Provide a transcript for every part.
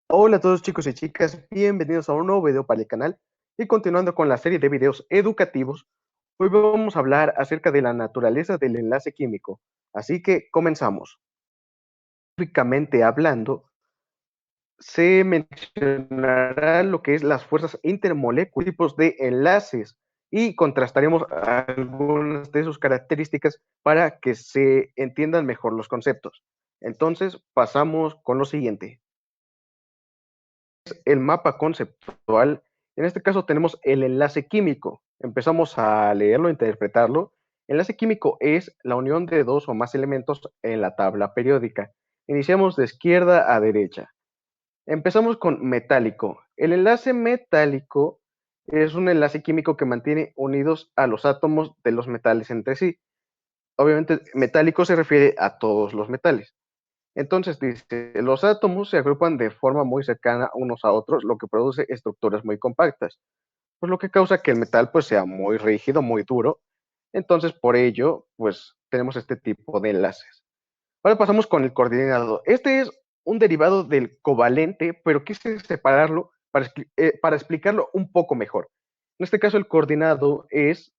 Hola a todos chicos y chicas, bienvenidos a un nuevo video para el canal y continuando con la serie de videos educativos, hoy vamos a hablar acerca de la naturaleza del enlace químico, así que comenzamos. Específicamente hablando, se mencionará lo que es las fuerzas intermoleculares, tipos de enlaces y contrastaremos algunas de sus características para que se entiendan mejor los conceptos. Entonces pasamos con lo siguiente. El mapa conceptual, en este caso tenemos el enlace químico. Empezamos a leerlo, a interpretarlo. Enlace químico es la unión de dos o más elementos en la tabla periódica. Iniciamos de izquierda a derecha. Empezamos con metálico. El enlace metálico es un enlace químico que mantiene unidos a los átomos de los metales entre sí. Obviamente, metálico se refiere a todos los metales. Entonces dice, los átomos se agrupan de forma muy cercana unos a otros, lo que produce estructuras muy compactas, pues lo que causa que el metal pues sea muy rígido, muy duro. Entonces por ello pues tenemos este tipo de enlaces. Ahora pasamos con el coordinado. Este es un derivado del covalente, pero quise separarlo para explicarlo un poco mejor. En este caso el coordinado es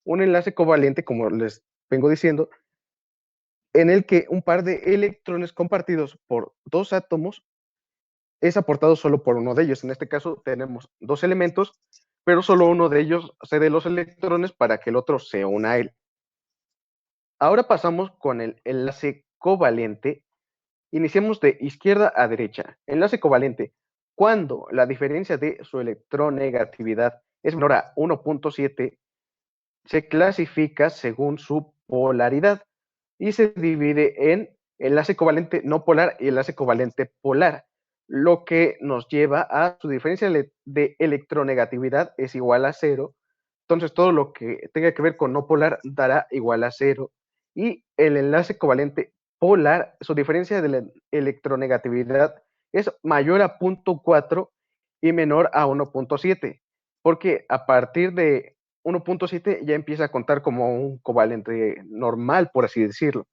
un enlace covalente, como les vengo diciendo, en el que un par de electrones compartidos por dos átomos es aportado solo por uno de ellos. En este caso tenemos dos elementos, pero solo uno de ellos cede los electrones para que el otro se una a él. Ahora pasamos con el enlace covalente. Iniciamos de izquierda a derecha. Enlace covalente. Cuando la diferencia de su electronegatividad es menor a 1.7, se clasifica según su polaridad y se divide en enlace covalente no polar y enlace covalente polar, lo que nos lleva a su diferencia de electronegatividad es igual a cero. Entonces todo lo que tenga que ver con no polar dará igual a cero. Y el enlace covalente polar, su diferencia de la electronegatividad es mayor a 0.4 y menor a 1.7, porque a partir de 1.7 ya empieza a contar como un covalente normal, por así decirlo.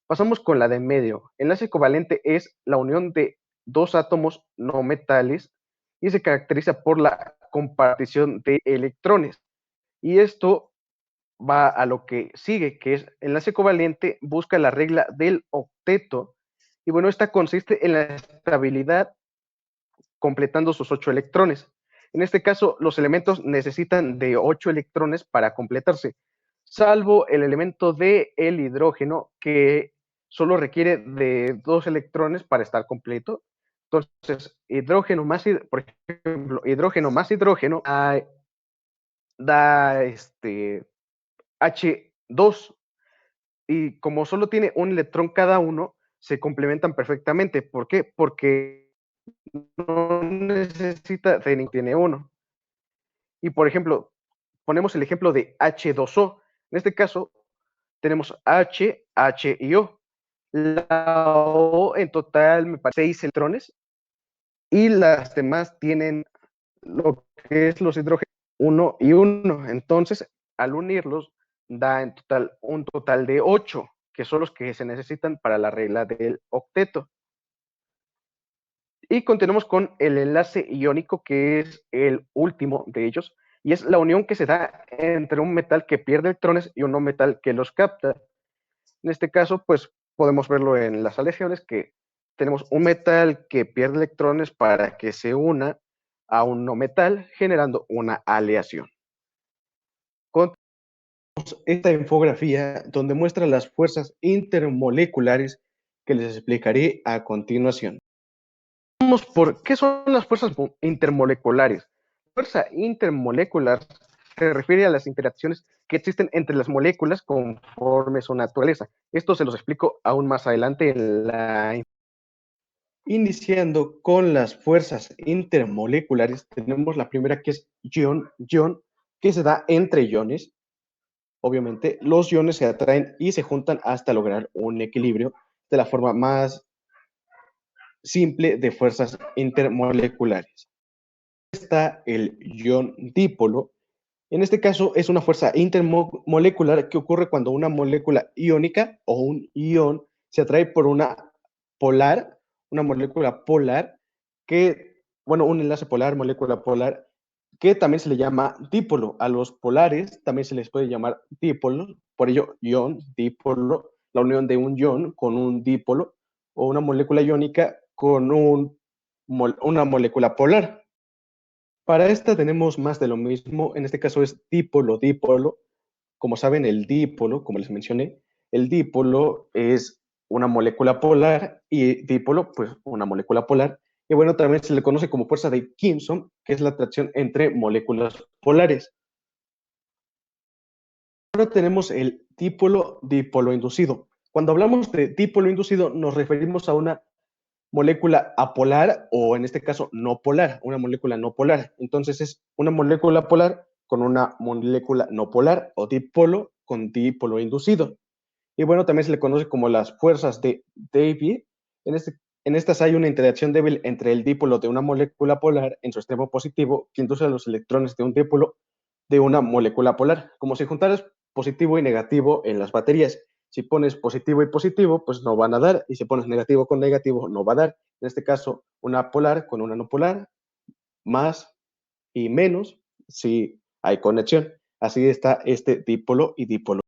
Pasamos con la de en medio. Enlace covalente es la unión de dos átomos no metales y se caracteriza por la compartición de electrones. Y esto va a lo que sigue, que es enlace covalente busca la regla del octeto. Y bueno, esta consiste en la estabilidad completando sus 8 electrones. En este caso, los elementos necesitan de 8 electrones para completarse, salvo el elemento de el hidrógeno, que solo requiere de 2 electrones para estar completo. Entonces, hidrógeno más, por ejemplo, hidrógeno más hidrógeno da H2, y como solo tiene un electrón cada uno, se complementan perfectamente. ¿Por qué? Porque no necesita de ni tiene uno. Y por ejemplo, ponemos el ejemplo de H2O. En este caso, tenemos H, H y O. La O en total me parece 6 electrones y las demás tienen lo que es los hidrógenos 1 y 1. Entonces, al unirlos, da en total un total de 8, que son los que se necesitan para la regla del octeto. Y continuamos con el enlace iónico, que es el último de ellos, y es la unión que se da entre un metal que pierde electrones y un no metal que los capta. En este caso, pues podemos verlo en las aleaciones, que tenemos un metal que pierde electrones para que se una a un no metal, generando una aleación. Con esta infografía donde muestra las fuerzas intermoleculares que les explicaré a continuación. Vamos por qué son las fuerzas intermoleculares. La fuerza intermolecular se refiere a las interacciones que existen entre las moléculas conforme su naturaleza. Esto se los explico aún más adelante en la... Iniciando con las fuerzas intermoleculares, tenemos la primera, que es ion, que se da entre iones. Obviamente, los iones se atraen y se juntan hasta lograr un equilibrio de la forma más simple de fuerzas intermoleculares. Está el ion dipolo. En este caso es una fuerza intermolecular que ocurre cuando una molécula iónica o un ion se atrae por una molécula polar, que, bueno, un enlace polar, molécula polar, que también se le llama dipolo. A los polares también se les puede llamar dipolo, por ello ion, dipolo, la unión de un ion con un dipolo o una molécula iónica con una molécula polar. Para esta tenemos más de lo mismo, en este caso es dipolo, dipolo. Como saben, el dipolo, como les mencioné, el dipolo es una molécula polar y dipolo, pues una molécula polar. Y bueno, también se le conoce como fuerza de Kimson, que es la atracción entre moléculas polares. Ahora tenemos el dipolo-dipolo inducido. Cuando hablamos de dipolo inducido, nos referimos a una molécula apolar o en este caso no polar, una molécula no polar. Entonces es una molécula polar con una molécula no polar o dipolo con dipolo inducido. Y bueno, también se le conoce como las fuerzas de Davy. En estas hay una interacción débil entre el dipolo de una molécula polar en su extremo positivo que induce a los electrones de un dipolo de una molécula polar, como si juntaras positivo y negativo en las baterías. Si pones positivo y positivo, pues no van a dar, y si pones negativo con negativo, no va a dar. En este caso, una polar con una no polar, más y menos, si hay conexión. Así está este dipolo y dipolo.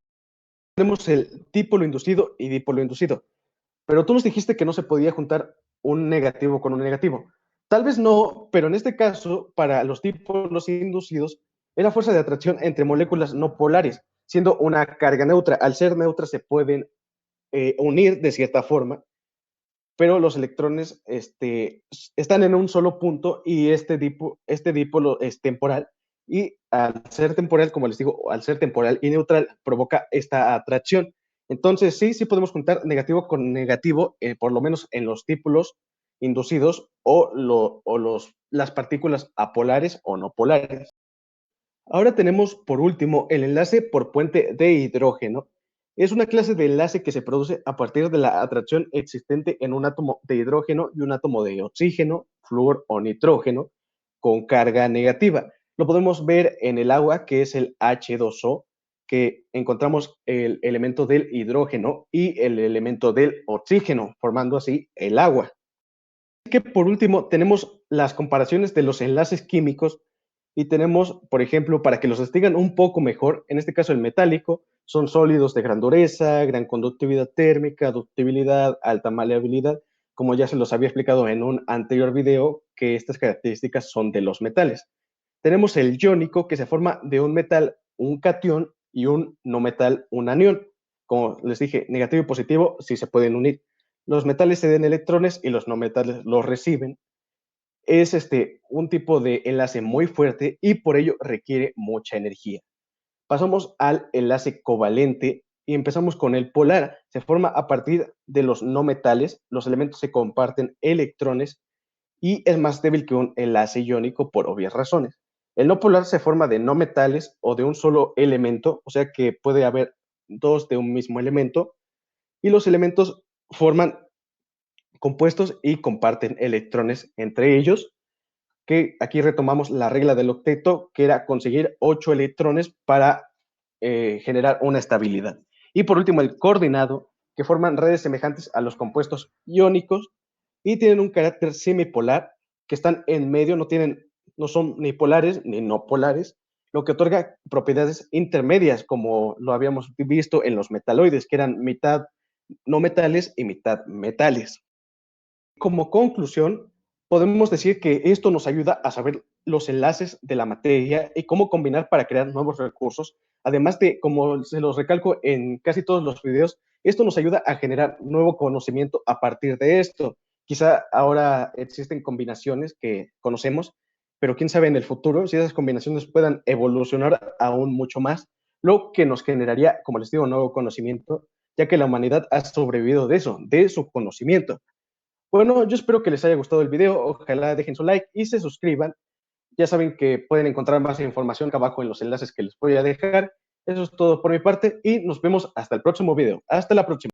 Tenemos el dipolo inducido y dipolo inducido. Pero tú nos dijiste que no se podía juntar un negativo con un negativo. Tal vez no, pero en este caso, para los dipolos inducidos, es la fuerza de atracción entre moléculas no polares, siendo una carga neutra. Al ser neutra se pueden unir de cierta forma, pero los electrones están en un solo punto y este dipolo es temporal. Y al ser temporal, como les digo, al ser temporal y neutral, provoca esta atracción. Entonces, sí podemos juntar negativo con negativo, por lo menos en los dipolos inducidos las partículas apolares o no polares. Ahora tenemos, por último, el enlace por puente de hidrógeno. Es una clase de enlace que se produce a partir de la atracción existente en un átomo de hidrógeno y un átomo de oxígeno, flúor o nitrógeno con carga negativa. Lo podemos ver en el agua, que es el H2O, que encontramos el elemento del hidrógeno y el elemento del oxígeno, formando así el agua. Que por último tenemos las comparaciones de los enlaces químicos y tenemos, por ejemplo, para que los distingan un poco mejor, en este caso el metálico, son sólidos de gran dureza, gran conductividad térmica, ductibilidad, alta maleabilidad, como ya se los había explicado en un anterior video, que estas características son de los metales. Tenemos el iónico, que se forma de un metal, un catión, y un no metal, un anión. Como les dije, negativo y positivo sí se pueden unir. Los metales ceden electrones y los no metales los reciben. Es un tipo de enlace muy fuerte y por ello requiere mucha energía. Pasamos al enlace covalente y empezamos con el polar. Se forma a partir de los no metales, los elementos se comparten electrones y es más débil que un enlace iónico por obvias razones. El no polar se forma de no metales o de un solo elemento, o sea que puede haber dos de un mismo elemento, y los elementos forman compuestos y comparten electrones entre ellos, que aquí retomamos la regla del octeto, que era conseguir 8 electrones para generar una estabilidad. Y por último, el coordinado, que forman redes semejantes a los compuestos iónicos y tienen un carácter semipolar, que están en medio, no son ni polares ni no polares, lo que otorga propiedades intermedias, como lo habíamos visto en los metaloides, que eran mitad no metales y mitad metales. Como conclusión, podemos decir que esto nos ayuda a saber los enlaces de la materia y cómo combinar para crear nuevos recursos. Además de, como se los recalco en casi todos los videos, esto nos ayuda a generar nuevo conocimiento a partir de esto. Quizá ahora existen combinaciones que conocemos, pero quién sabe en el futuro si esas combinaciones puedan evolucionar aún mucho más, lo que nos generaría, como les digo, nuevo conocimiento, ya que la humanidad ha sobrevivido de eso, de su conocimiento. Bueno, yo espero que les haya gustado el video, ojalá dejen su like y se suscriban. Ya saben que pueden encontrar más información acá abajo en los enlaces que les voy a dejar. Eso es todo por mi parte y nos vemos hasta el próximo video. Hasta la próxima.